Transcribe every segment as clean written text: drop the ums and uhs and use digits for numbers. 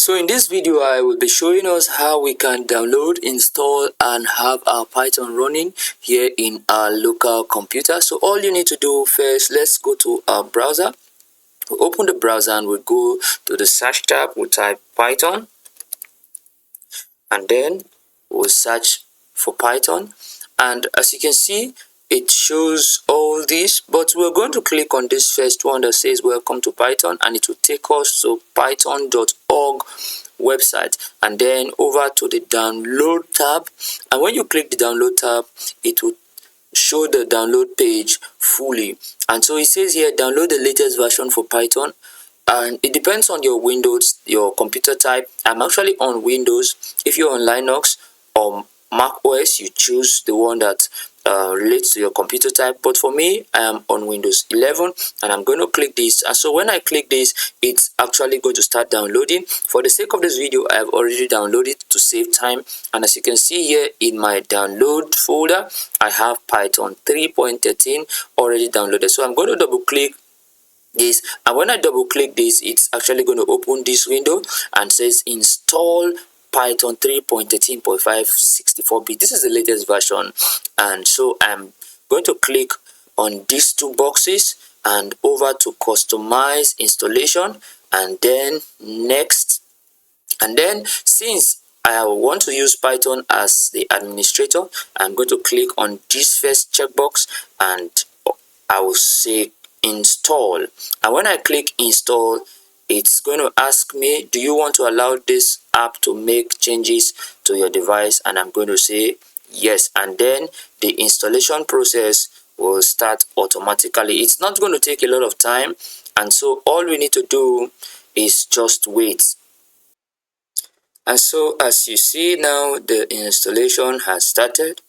So in this video, I will be showing us how we can download, install, and have our Python running here in our local computer. So all you need to do first, let's go to our browser. We'll open the browser and we'll go to the search tab. We'll type Python, and then we'll search for Python. And as you can see, it shows all this, but we're going to click on this first one that says welcome to Python, and it will take us to python.org website, and then over to the download tab. And when you click the download tab, it will show the download page fully. And so it says here, download the latest version for Python, and it depends on your Windows, your computer type. I'm actually on Windows. If you're on Linux or Mac OS, you choose the one that relates to your computer type, but for me, I am on Windows 11, and I'm going to click this. And so when I click this, it's actually going to start downloading. For the sake of this video, I have already downloaded to save time, and as you can see here in my download folder, I have Python 3.13 already downloaded. So I'm going to double click this, and when I double click this, it's actually going to open this window and says install Python 3.13.5 64-bit. This is the latest version, and so I'm going to click on these two boxes and over to customize installation, and then next. And then since I want to use Python as the administrator, I'm going to click on this first checkbox and I will say install. And when I click install, it's going to ask me, do you want to allow this app to make changes to your device? And I'm going to say yes, and then the installation process will start automatically. It's not going to take a lot of time, and so all we need to do is just wait. And so as you see now, the installation has started.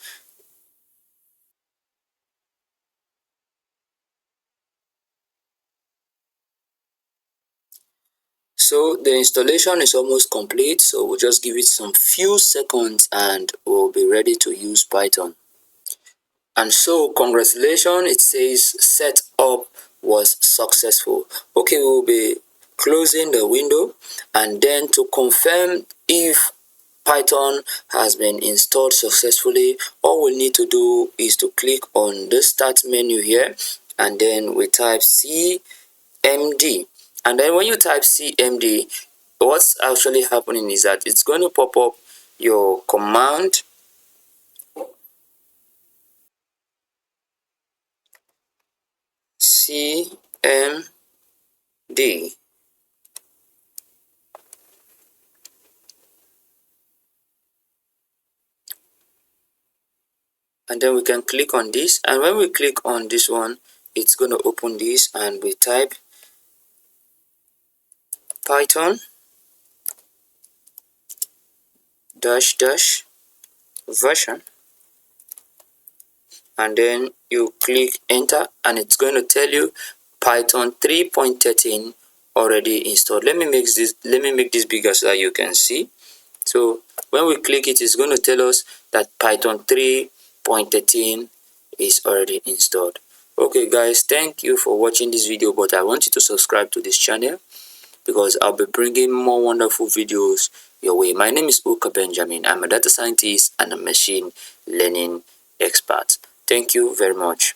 So the installation is almost complete, so we'll just give it some few seconds and we'll be ready to use Python. And so congratulations, it says setup was successful. Okay, we'll be closing the window, and then to confirm if Python has been installed successfully, all we need to do is to click on the start menu here, and then we type cmd. And then when you type cmd, what's actually happening is that it's going to pop up your command cmd, and then we can click on this, and when we click on this one, it's going to open this, and we type Python -- version, and then you click enter, and it's going to tell you Python 3.13 already installed. Let me make this bigger so that you can see. So when we click it, it's going to tell us that Python 3.13 is already installed. Okay guys, thank you for watching this video, but I want you to subscribe to this channel because I'll be bringing more wonderful videos your way. My name is Uka Benjamin. I'm a data scientist and a machine learning expert. Thank you very much.